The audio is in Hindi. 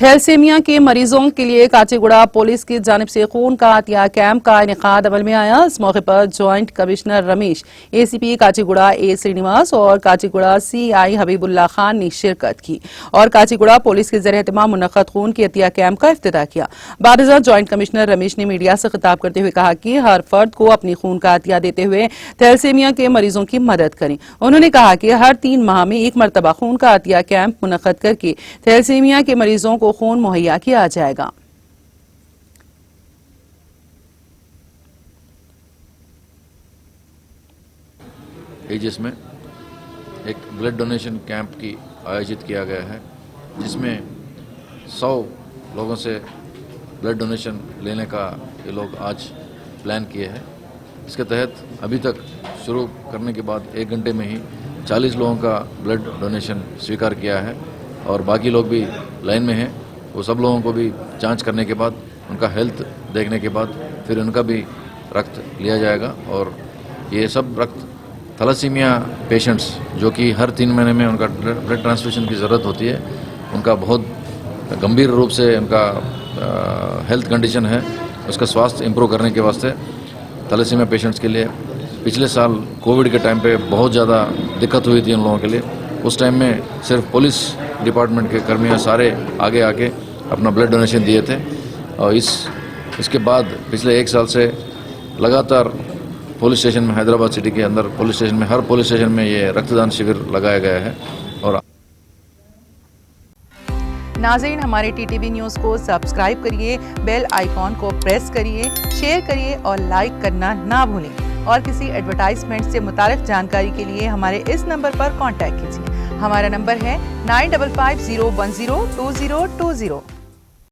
थैलेसीमिया के मरीजों के लिए काचीगुड़ा पुलिस की जानिब से खून का अतिया कैंप का इनेकाद अमल में आया। इस मौके पर joint commissioner Ramesh, ACP Kachiguda A Srinivas और काचीगुड़ा सीआई हबीबुल्ला खान ने शिरकत की और काचीगुड़ा पुलिस के ज़रिए एहतमाम मुनक़्क़द खून के अतिया कैंप का इफ्तिताह किया। बादशाह ज्वाइंट कमिश्नर रमेश ने मीडिया से खिताब करते हुए कहा कि हर फर्द को अपनी खून का अतिया देते हुए थैलेसीमिया के मरीजों की मदद करें। उन्होंने कहा कि हर 3 माह में एक मरतबा खून का अतिया कैंप मुनक़्क़द करके थैलेसीमिया के मरीजों को खून मुहैया किया जाएगा। एजिस में एक ब्लड डोनेशन कैंप की आयोजित किया गया है, जिसमें 100 लोगों से ब्लड डोनेशन लेने का ये लोग आज प्लान किए हैं। इसके तहत अभी तक शुरू करने के बाद 1 घंटे में ही 40 लोगों का ब्लड डोनेशन स्वीकार किया है और बाकी लोग भी लाइन में हैं। वो सब लोगों को भी जांच करने के बाद, उनका हेल्थ देखने के बाद फिर उनका भी रक्त लिया जाएगा। और ये सब रक्त थैलेसीमिया पेशेंट्स जो कि हर 3 महीने में उनका ब्लड ट्रांसफ्यूजन की ज़रूरत होती है, उनका बहुत गंभीर रूप से उनका हेल्थ कंडीशन है, उसका स्वास्थ्य इम्प्रूव करने के वास्ते थैलेसीमिया पेशेंट्स के लिए पिछले साल कोविड के टाइम पे बहुत ज़्यादा दिक्कत हुई थी उन लोगों के लिए। उस टाइम में सिर्फ पुलिस डिपार्टमेंट के कर्मी सारे आगे आके अपना ब्लड डोनेशन दिए थे और इसके बाद पिछले 1 साल से लगातार पुलिस स्टेशन में, हैदराबाद सिटी के अंदर पुलिस स्टेशन में, हर पुलिस स्टेशन में ये रक्तदान शिविर लगाया गया है। और नाज़रीन, हमारे टीटीवी न्यूज़ को सब्सक्राइब करिए, बेल आइकॉन को प्रेस करिए, शेयर करिए और लाइक करना ना भूलें। और किसी एडवर्टाइजमेंट से मुताल्लिक जानकारी के लिए हमारे इस नंबर पर कांटेक्ट कीजिए। हमारा नंबर है 9550102020।